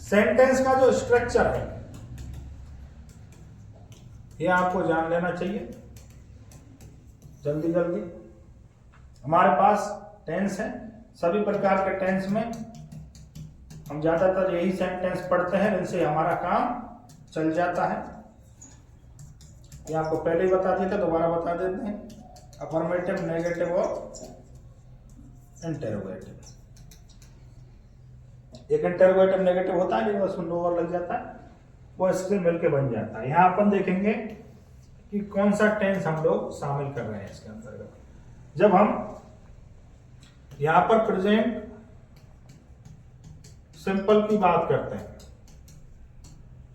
Sentence का जो structure है ये आपको जान लेना चाहिए जल्दी जल्दी। हमारे पास टेंस है, सभी प्रकार के टेंस में हम ज्यादातर यही सेंटेंस पढ़ते हैं, इनसे हमारा काम चल जाता है। ये आपको पहले ही बता दिया था, दोबारा बता देते हैं। अफर्मेटिव, नेगेटिव और इंटरोगेटिव। एक इंटरोगेटिव नेगेटिव होता है लेकिन उसमें नो और लग जाता है, वो इससे मिलके बन जाता है। यहाँ अपन देखेंगे कि कौन सा टेंस हम लोग शामिल कर रहे हैं इसके अंतर्गत। जब हम यहां पर प्रेजेंट सिंपल की बात करते हैं,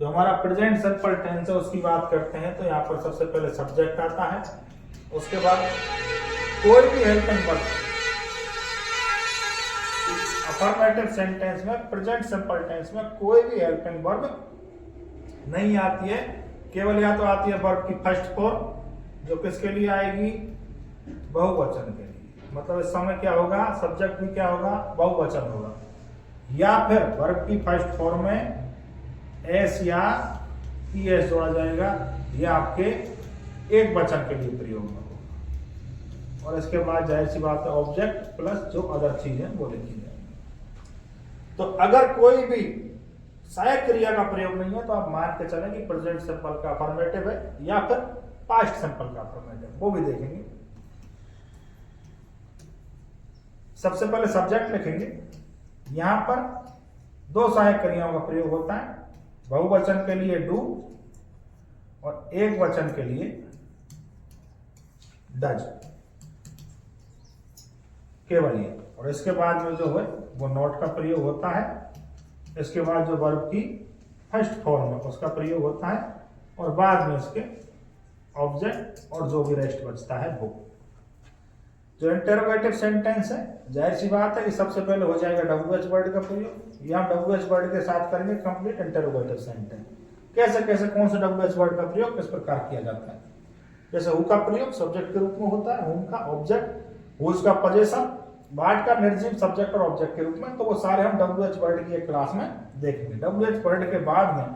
जो हमारा प्रेजेंट सिंपल टेंस है उसकी बात करते हैं, तो यहां पर सबसे पहले सब्जेक्ट आता है, उसके बाद कोई भी हेल्पिंग वर्ब। अफर्मेटिव सेंटेंस में, प्रेजेंट सिंपल टेंस में कोई भी हेल्पिंग वर्ब नहीं आती है, केवल या तो आती है वर्ब की फर्स्ट फॉर्म, जो किसके लिए आएगी, बहुवचन के लिए। मतलब इस समय क्या होगा, सब्जेक्ट भी क्या होगा, बहुवचन होगा। या फिर वर्ब की फर्स्ट फॉर्म में एस या ईएस जोड़ा जाएगा, ये आपके एक वचन के लिए प्रयोग में होगा। और इसके बाद जाहिर सी बात है ऑब्जेक्ट प्लस जो अदर चीज है वो लिखी जाएगी। तो अगर कोई भी सहायक क्रिया का प्रयोग नहीं है तो आप मान के चलें कि प्रेजेंट सिंपल का अफर्मेटिव है या फिर पास्ट सिंपल का अफर्मेटिव, वो भी देखेंगे। सबसे पहले सब्जेक्ट लिखेंगे। यहां पर दो सहायक क्रियाओं का प्रयोग होता है, बहुवचन के लिए डू और एक वचन के लिए डज, केवल ये। और इसके बाद में जो है वो नॉट का प्रयोग होता है। इसके बाद जो वर्ब की फर्स्ट फॉर्म है उसका प्रयोग होता है, और बाद में इसके ऑब्जेक्ट और जो भी रेस्ट बचता है वो। जो इंटरोगेटिव सेंटेंस है, जाहिर सी बात है कि सबसे पहले हो जाएगा डब्ल्यूएच वर्ड का प्रयोग। यहां डब्ल्यूएच वर्ड के साथ करेंगे कंप्लीट इंटरोगेटिव सेंटेंस। कैसे कैसे कौन से डब्ल्यूएच वर्ड का प्रयोग किस प्रकार किया जाता है। जैसे हु का प्रयोग सब्जेक्ट के रूप में होता है, हुम का ऑब्जेक्ट, हुज का पोजीशन, वाट का निर्जीव सब्जेक्ट और ऑब्जेक्ट के रूप में। तो वो सारे हम डब्ल्यूएच वर्ड की एक क्लास में देखेंगे। डब्ल्यूएच वर्ड के बाद में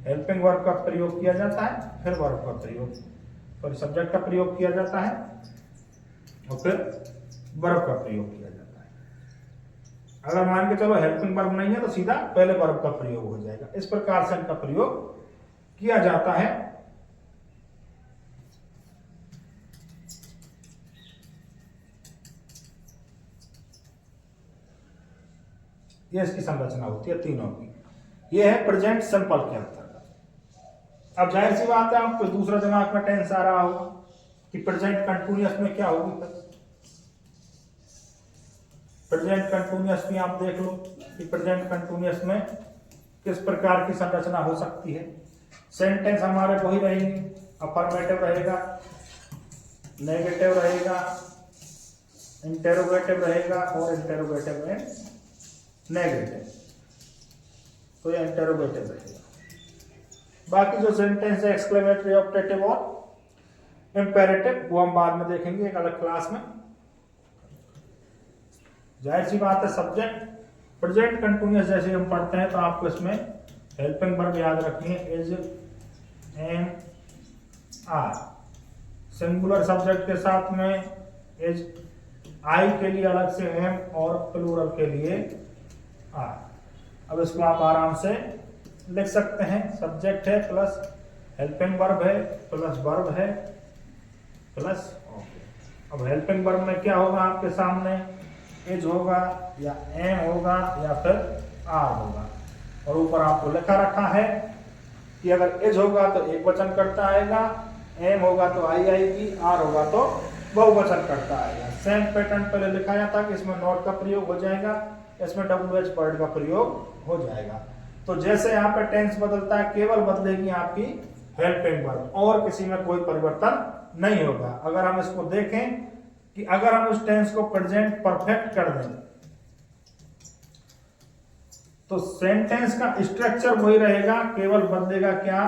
हेल्पिंग वर्ब का प्रयोग किया जाता है, फिर वर्ब का प्रयोग, फिर सब्जेक्ट का प्रयोग किया जाता है और फिर वर्ब का प्रयोग किया जाता है। अगर मान के चलो हेल्पिंग वर्ब नहीं है तो सीधा पहले वर्ब का प्रयोग हो जाएगा। इस प्रकार से इनका प्रयोग किया जाता है। ये इसकी संरचना होती है तीनों की। ये है प्रेजेंट सिंपल के अंतर्गत। अब जाहिर सी बात है आपको दूसरा दिमाग में टेंस आ रहा होगा कि प्रेजेंट कंटिन्यूअस में क्या होगी। प्रेजेंट कंटिन्यूअस में आप देख लो कि प्रेजेंट कंटिन्यूअस में किस प्रकार की संरचना हो सकती है। सेंटेंस हमारे वही रहेंगे, अफर्मेटिव रहेगा, नेगेटिव रहेगा, इंटरोगेटिव रहेगा और इंटरोगेटिव में नेगेटिव, तो ये इंटरोगेटिव रहेगा। बाकी जो सेंटेंस है एक्सक्लेमेटरी, ऑप्टेटिव और इंपेरेटिव, वो हम बाद में देखेंगे एक अलग क्लास में। जाहिर सी बात है सब्जेक्ट प्रेजेंट कंटिन्यूअस जैसे हम पढ़ते हैं तो आपको इसमें हेल्पिंग वर्ब याद रखनी है, is, am, are. Singular subject के साथ में इज, आई के लिए अलग से एम और प्लूरल के लिए आर। अब इसको आप आराम से लिख सकते हैं, सब्जेक्ट है प्लस हेल्पिंग वर्ब है प्लस वर्ब है प्लस ऑब्जेक्ट। अब हेल्पिंग वर्ब में क्या होगा आपके सामने, इज होगा या एम होगा या फिर आर होगा। और ऊपर आपको लिखा रखा है कि अगर इज होगा तो एक वचन करता आएगा, एम होगा तो आई आएगी, आर होगा तो बहुवचन करता आएगा। सेम पैटर्न पहले लिखाया था कि इसमें नॉट का प्रयोग हो जाएगा, इसमें डब्ल्यूएच वर्ड का प्रयोग हो जाएगा। तो जैसे यहाँ पे टेंस बदलता है केवल बदलेगी आपकी हेल्पिंग वर्ब, और किसी में कोई परिवर्तन नहीं होगा। अगर हम इसको देखें कि अगर हम उस टेंस को प्रेजेंट परफेक्ट कर दें तो सेंटेंस का स्ट्रक्चर वही रहेगा, केवल बदलेगा क्या,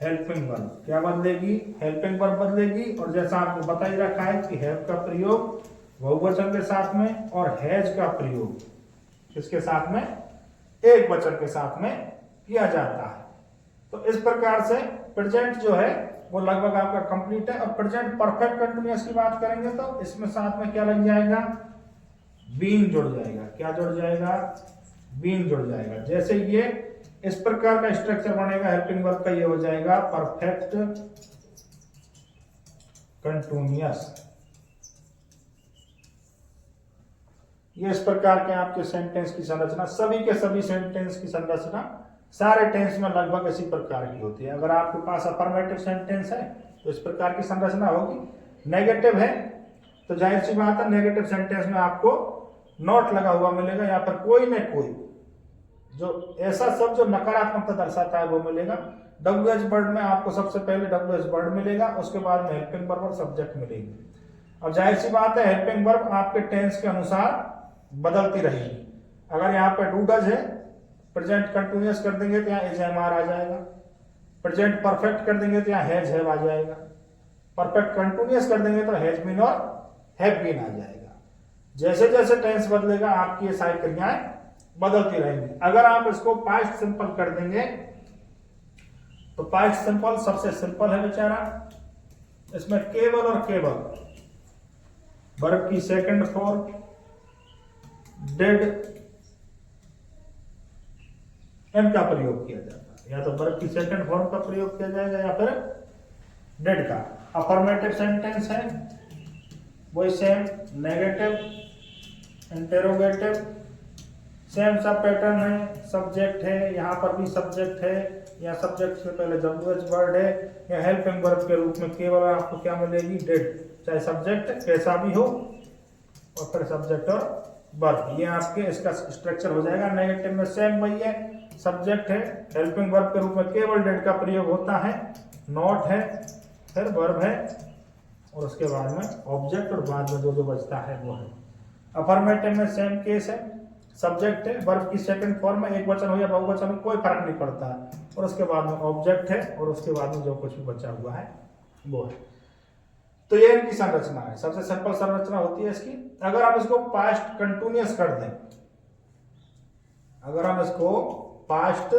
हेल्पिंग वर्ब। क्या बदलेगी, हेल्पिंग वर्ब बदलेगी। और जैसा आपको बता ही रखा है कि हैव का प्रयोग बहुवचन के साथ में और हैज का प्रयोग किसके साथ में, एक वचन के साथ में किया जाता है। तो इस प्रकार से प्रेजेंट जो है वो लगभग आपका कंप्लीट है। और प्रेजेंट परफेक्ट कंटिन्यूअस की बात करेंगे तो इसमें साथ में क्या लग जाएगा, बीन जुड़ जाएगा। क्या जुड़ जाएगा, बीन जुड़ जाएगा। जैसे ये इस प्रकार का स्ट्रक्चर बनेगा हेल्पिंग वर्ब का, ये हो जाएगा परफेक्ट कंटिन्यूअस। ये इस प्रकार के आपके सेंटेंस की संरचना, सभी के सभी सेंटेंस की संरचना सारे टेंस में लगभग इसी प्रकार की होती है। अगर आपके पास अफर्मेटिव सेंटेंस है तो इस प्रकार की संरचना होगी, नेगेटिव है तो जाहिर सी बात है नेगेटिव सेंटेंस में आपको नॉट लगा हुआ मिलेगा, या फिर कोई न कोई जो ऐसा शब्द जो नकारात्मकता दर्शाता है वो मिलेगा। WH वर्ड में आपको सबसे पहले WH वर्ड मिलेगा, उसके बाद में हेल्पिंग वर्ब और सब्जेक्ट मिलेगी। अब जाहिर सी बात है हेल्पिंग वर्ब आपके टेंस के अनुसार बदलती रहेगी। अगर यहाँ पे डू डज है, प्रेजेंट कंटिन्यूअस कर देंगे तो यहाँ इज एम आर आ जाएगा। प्रेजेंट परफेक्ट कर देंगे तो यहाँ हैज हैव आ जाएगा। परफेक्ट कंटिन्यूअस कर देंगे तो हैज बीन और हैव बीन आ जाएगा। जैसे जैसे टेंस बदलेगा आपकी ये सारी क्रियाएं बदलती रहेंगी। अगर आप इसको पास्ट सिंपल कर देंगे तो पास्ट सिंपल सबसे सिंपल है बेचारा। इसमें केवल और केवल वर्ब की सेकंड फॉर्म डिड इनका प्रयोग किया जाता है। या तो वर्ब की सेकंड फॉर्म का प्रयोग किया जाएगा या फिर डिड का। अफर्मेटिव सेंटेंस है वही सेम, नेगेटिव, इंटेरोगेटिव सेम सब पैटर्न है। सब्जेक्ट है, यहाँ पर भी सब्जेक्ट है, या सब्जेक्ट से पहले WH वर्ड है, या हेल्पिंग वर्ब के रूप में केवल आपको क्या मिलेगी, डिड। चाहे सब्जेक्ट कैसा भी हो और फिर सब्जेक्ट और वर्ब, ये आपके इसका स्ट्रक्चर हो जाएगा। नेगेटिव में सेम वही है, सब्जेक्ट है, हेल्पिंग वर्ब के रूप में केवल डिड का प्रयोग होता है, नॉट है, फिर वर्ब है और उसके बाद में ऑब्जेक्ट और बाद में जो जो बचता है वो है। अफर्मेटिव में सेम केस है, सब्जेक्ट है, वर्ब की सेकंड फॉर्म में एक वचन हो या बहुवचन हो कोई फर्क नहीं पड़ता है, और उसके बाद में ऑब्जेक्ट है और उसके बाद में जो कुछ भी बचा हुआ है वो है। तो ये इनकी संरचना है, सबसे सिंपल संरचना होती है इसकी। अगर आप इसको पास्ट कंटिन्यूअस कर दें, अगर हम इसको पास्ट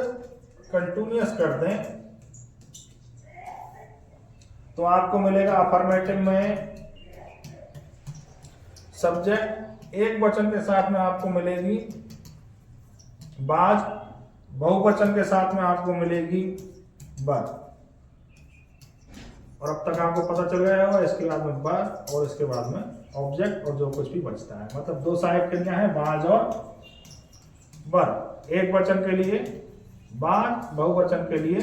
कंटिन्यूअस कर दें तो आपको मिलेगा अफर्मेटिव में सब्जेक्ट एक वचन के साथ में आपको मिलेगी बाज, बहुवचन के साथ में आपको मिलेगी बर। और अब तक आपको पता चल गया होगा इसके बाद में बर और इसके बाद में ऑब्जेक्ट और जो कुछ भी बचता है, मतलब दो सहायक क्रिया है बाज और बर। एक वचन के लिए बाज, बहुवचन के लिए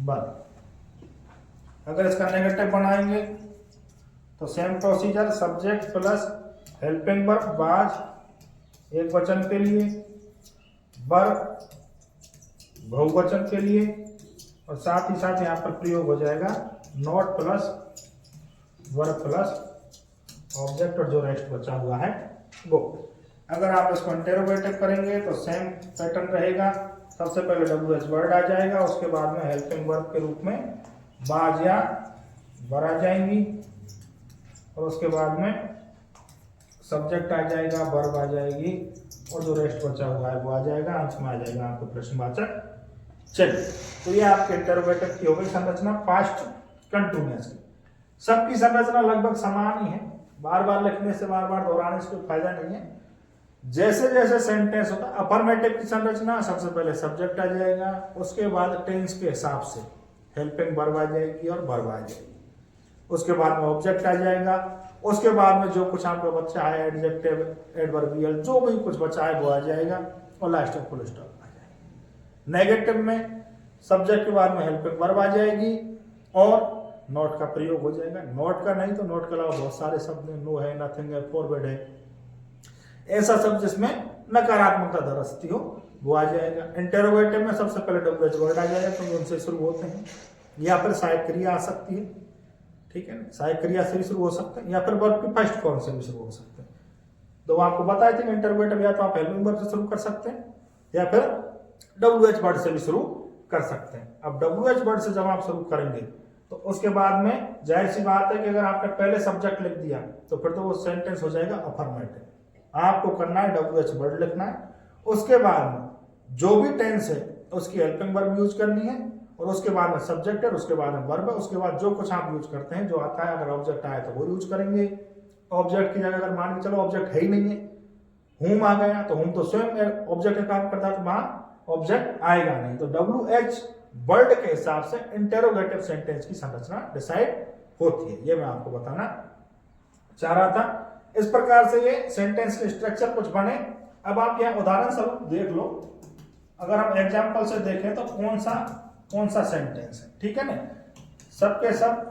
बर। अगर इसका नेगेटिव बनाएंगे तो same procedure, subject plus helping verb बाज एक वचन के लिए, बर बहुवचन के लिए, और साथ ही साथ यहाँ पर प्रयोग हो जाएगा not plus verb plus object और जो रेस्ट बचा हुआ है वो। अगर आप इसको इंटेरोगेटिव करेंगे तो सेम पैटर्न रहेगा, सबसे पहले WH वर्ड आ जाएगा, उसके बाद में हेल्पिंग वर्ब के रूप में बाज या बर आ जाएंगी, और उसके बाद में सब्जेक्ट आ जाएगा, वर्ब आ जाएगी, और जो रेस्ट बचा हुआ है वो आ जाएगा, अंत में आ जाएगा आपको प्रश्नवाचक। चलिए, तो ये आपके इंटरोगेटिव की हो गई संरचना पास्ट कंटिन्यूअस की। सबकी संरचना लगभग समान ही है, बार बार लिखने से, बार बार दोहराने से कोई फायदा नहीं है। जैसे जैसे सेंटेंस होता है, अफर्मेटिव की संरचना सबसे पहले सब्जेक्ट आ जाएगा, उसके बाद टेंस के हिसाब से हेल्पिंग वर्ब आ जाएगी और वर्ब आ जाएगी, उसके बाद में ऑब्जेक्ट आ जाएगा, उसके बाद में जो कुछ आपका बचा है एडजेक्टिव, एडवर्बियल, जो भी कुछ बचा है वो आ जाएगा, और लास्ट में फुल स्टॉप आ जाएगा। नेगेटिव में सब्जेक्ट के बाद में हेल्पिंग वर्ब आ जाएगी और नॉट का प्रयोग हो जाएगा। नॉट का नहीं तो नॉट के अलावा बहुत सारे शब्द हैं, नो है, नथिंग है, फॉरवर्ड है, ऐसा शब्द जिसमें नकारात्मकता दर्शाती हो वो आ जाएगा। इंटेरोगेटिव में सबसे पहले WH वर्ड आ जाएगा क्योंकि उनसे शुरू होते हैं, या फिर सहायक क्रिया आ सकती है, ठीक है ना, सहायक क्रिया से भी शुरू हो सकते हैं, या फिर वर्ब की फर्स्ट फॉर्म से भी शुरू हो सकते हैं। तो आपको बताए थे इंटेरोगेटिव या तो आप हेल्पिंग वर्ब से शुरू कर सकते हैं या फिर WH वर्ड से भी शुरू कर सकते हैं। अब WH वर्ड से जब आप शुरू करेंगे तो उसके बाद में जाहिर सी बात है कि अगर आपने पहले सब्जेक्ट लिख दिया तो फिर तो वो सेंटेंस हो जाएगा अफर्मेटिव। आपको करना है WH वर्ड लिखना है उसके बाद में जो भी टेंस है उसकी हेल्पिंग वर्ब यूज करनी है, और उसके बाद में सब्जेक्ट है, उसके बाद में वर्ब है, उसके बाद जो कुछ आप यूज करते हैं जो आता है, अगर ऑब्जेक्ट आए तो वो यूज करेंगे। ऑब्जेक्ट की जगह अगर मान के चलो ऑब्जेक्ट है ही नहीं है, हुम आ गया तो हुम तो स्वयं ऑब्जेक्ट का काम करता है, तो वहां ऑब्जेक्ट आएगा नहीं। तो WH वर्ड के हिसाब से इंटेरोगेटिव सेंटेंस की संरचना डिसाइड होती है, ये मैं आपको बताना चाह रहा था। इस प्रकार से ये सेंटेंस के स्ट्रक्चर कुछ बने। अब आप यह उदाहरण स्वरूप देख लो, अगर हम एग्जाम्पल से देखें तो कौन सा सेंटेंस है, ठीक है ना। सबके सब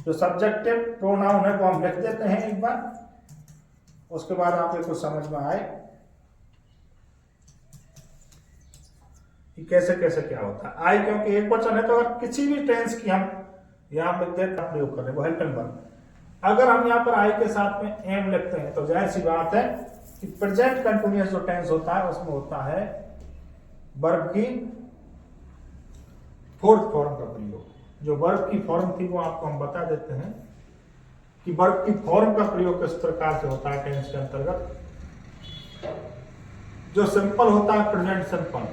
जो सब्जेक्टिव प्रोनाउन है वो हम लिख देते हैं एक बार, उसके बाद आपको कुछ समझ में आए कि कैसे कैसे क्या होता है। आई क्योंकि एक वचन है तो अगर किसी भी टेंस की हम यहां लिख देते हैं प्रयोग करें वो हेल्पिंग वर्ब। अगर हम यहाँ पर आई के साथ में एम लिखते हैं तो जाहिर सी बात है कि प्रेजेंट कंटिन्यूअस जो टेंस होता है उसमें होता है वर्ब की फोर्थ फॉर्म का प्रयोग। जो वर्ब की फॉर्म थी वो आपको हम बता देते हैं कि वर्ब की फॉर्म का प्रयोग किस प्रकार से होता है टेंस के अंतर्गत। जो सिंपल होता है प्रेजेंट सिंपल,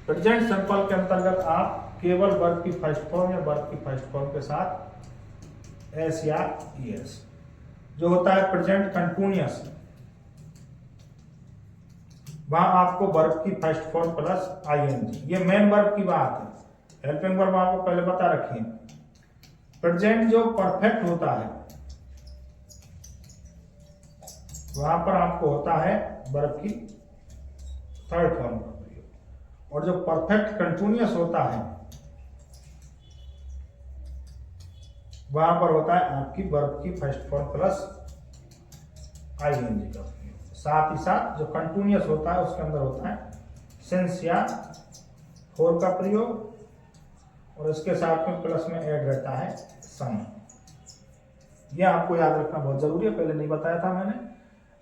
प्रेजेंट सिंपल के अंतर्गत आप केवल वर्ब की फर्स्ट फॉर्म या वर्ब की फर्स्ट फॉर्म के साथ एस या ईएस। जो होता है प्रेजेंट कंटिन्यूअस, वहां आपको वर्ब की फर्स्ट फॉर्म प्लस आईएनजी, ये मेन वर्ब की बात है। हेल्पिंग वर्ब आपको पहले बता रखी है। प्रेजेंट जो परफेक्ट होता है वहां पर आपको होता है वर्ब की थर्ड फॉर्म का प्रयोग, और जो परफेक्ट कंटिन्यूअस होता है वहां पर होता है आपकी वर्ब की फर्स्ट फॉर्म प्लस आईएनजी का प्रयोग। साथ ही साथ जो कंटिन्यूअस होता है उसके अंदर होता है सिंस या फोर का प्रयोग, और इसके साथ में प्लस में ऐड रहता है सम। यह आपको याद रखना बहुत जरूरी है, पहले नहीं बताया था मैंने।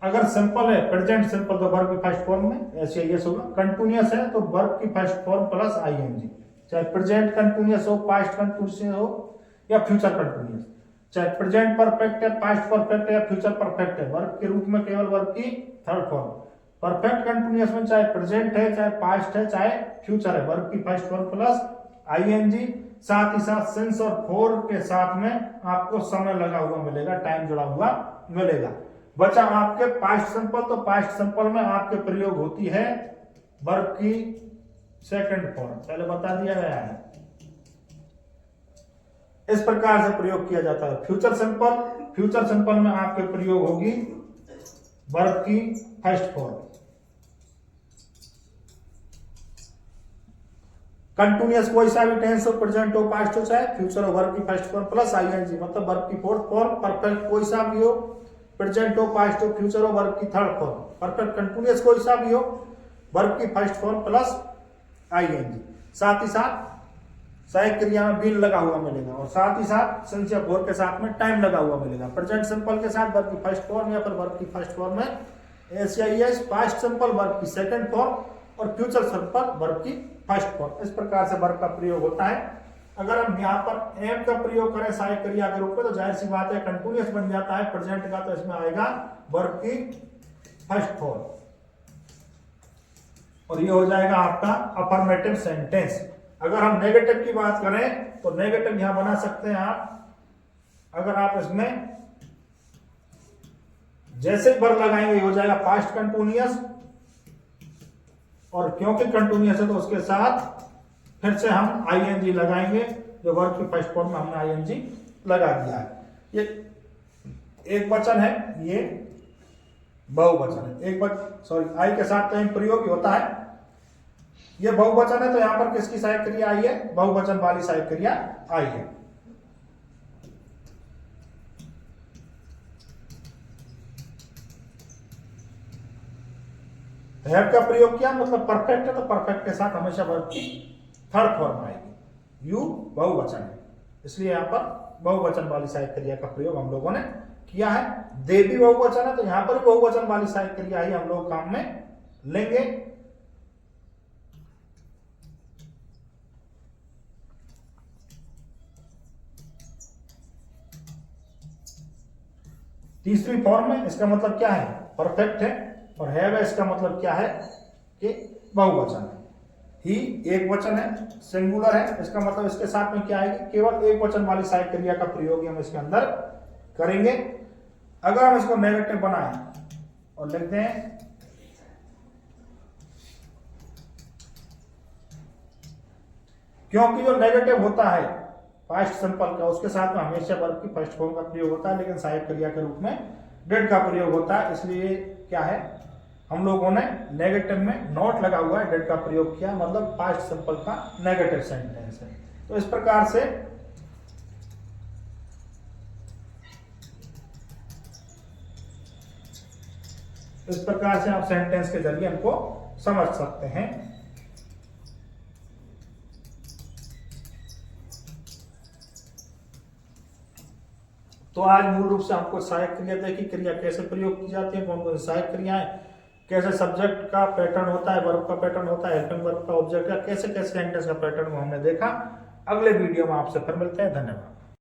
अगर सिंपल है प्रेजेंट सिंपल तो वर्ब की फर्स्ट फॉर्म में ऐसे यस होगा। कंटिन्यूअस है तो वर्ब की फर्स्ट फॉर्म प्लस आईएनजी, चाहे प्रेजेंट कंटिन्यूअस हो, पास्ट कंटिन्यूअस हो या फ्यूचर कंटिन्यूअस, चाहे प्रेजेंट परफेक्ट है, पास्ट परफेक्ट है या फ्यूचर परफेक्ट है, वर्ब के रूप में केवल वर्ब की थर्ड फॉर्म। परफेक्ट कंटिन्यूअस में चाहे प्रेजेंट है, चाहे पास्ट है, चाहे फ्यूचर है, वर्ब की फर्स्ट फॉर्म प्लस आईएनजी। साथ ही साथ सिंस और फोर के साथ में आपको समय लगा हुआ मिलेगा, टाइम जुड़ा हुआ मिलेगा। बचा आपके पास्ट सिंपल, तो पास्ट सिंपल में आपके प्रयोग होती है वर्ब की सेकंड फॉर्म, पहले बता दिया गया है। इस प्रकार से प्रयोग किया जाता है। फ्यूचर सिंपल, फ्यूचर सिंपल में आपके प्रयोग होगी वर्ब की फर्स्ट फॉर्म। कंटिन्यूअस कोई सा भी टेंस हो, प्रेजेंट हो, पास्ट हो, चाहे फ्यूचर हो, वर्ब की फर्स्ट फॉर्म प्लस आईएनजी, मतलब वर्ब की फोर्थ फॉर्म। परफेक्ट कोई सा भी हो, प्रेजेंट हो, पास्ट हो, फ्यूचर हो, वर्ब की थर्ड फॉर्म। परफेक्ट कंटिन्यूअस कोई सा भी हो, वर्ब की फर्स्ट फॉर्म प्लस आईएनजी। साथ ही साथ सहायक क्रिया में बीन लगा हुआ मिलेगा, और साथ ही साथ सिंस या फोर के साथ में टाइम लगा हुआ मिलेगा। प्रेजेंट सिंपल के साथ वर्ब की फर्स्ट फॉर्म या फिर वर्ब की फर्स्ट फॉर्म में एस या ईएस, पास्ट सिंपल वर्ब की सेकंड फॉर्म, और फ्यूचर सिंपल वर्ब की फर्स्ट फॉर्म। इस प्रकार से वर्ब का प्रयोग होता है। अगर हम यहाँ पर एम का प्रयोग करें सहायक क्रिया के रूप में तो जाहिर सी बात है कंटिन्यूअस बन जाता है प्रेजेंट का, तो इसमें आएगा वर्ब की फर्स्ट फॉर्म, और ये हो जाएगा आपका अफर्मेटिव सेंटेंस। अगर हम नेगेटिव की बात करें तो नेगेटिव यहां बना सकते हैं आप। अगर आप इसमें जैसे वर्ब लगाएंगे हो जाएगा पास्ट कंटिन्यूअस, और क्योंकि कंटिन्यूअस है तो उसके साथ फिर से हम आईएनजी लगाएंगे, जो वर्ब की फर्स्ट फॉर्म में हमने आईएनजी लगा दिया है। ये एक वचन है, ये बहुवचन है। एक सॉरी आई के साथ तो प्रयोग होता है, ये बहुवचन है तो यहां पर किसकी सहायक क्रिया आई है, बहुवचन वाली सहायक क्रिया आई है। हैव का प्रयोग किया मतलब परफेक्ट है, तो परफेक्ट के साथ हमेशा वर्ब की थर्ड फॉर्म आएगी। यू बहुवचन है, इसलिए यहां पर बहुवचन वाली सहायक क्रिया का प्रयोग हम लोगों ने किया है। दे भी बहुवचन है तो यहां पर बहुवचन वाली सहायक क्रिया ही हम लोग काम में लेंगे। तीसरी फॉर्म में इसका मतलब क्या है, परफेक्ट है, और हैव है इसका मतलब क्या है कि बहुवचन है। ही एक वचन है, सिंगुलर है, इसका मतलब इसके साथ में क्या आएगी, केवल एक वचन वाली सहायक क्रिया का प्रयोग हम इसके अंदर करेंगे। अगर हम इसको नेगेटिव बनाएं और लिखते हैं क्योंकि जो नेगेटिव होता है पास्ट सिंपल का, उसके साथ में हमेशा वर्ब की फर्स्ट फॉर्म का प्रयोग होता है, लेकिन सहायक क्रिया के रूप में डिड का प्रयोग होता है। इसलिए क्या है, हम लोगों ने नेगेटिव में नॉट लगा हुआ है, डिड का प्रयोग किया, मतलब पास्ट सिंपल का नेगेटिव सेंटेंस है। तो इस प्रकार से आप सेंटेंस के जरिए इनको समझ सकते हैं। तो आज मूल रूप से हमको सहायक क्रिया देखी, क्रिया कैसे प्रयोग की जाती है, कौन कौन सी सहायक क्रियाएं, कैसे सब्जेक्ट का पैटर्न होता है, वर्ब का पैटर्न होता है, हेल्पिंग वर्ब का, ऑब्जेक्ट का, कैसे कैसे सेंटेंस का पैटर्न वो हमने देखा। अगले वीडियो में आपसे फिर मिलते हैं। धन्यवाद।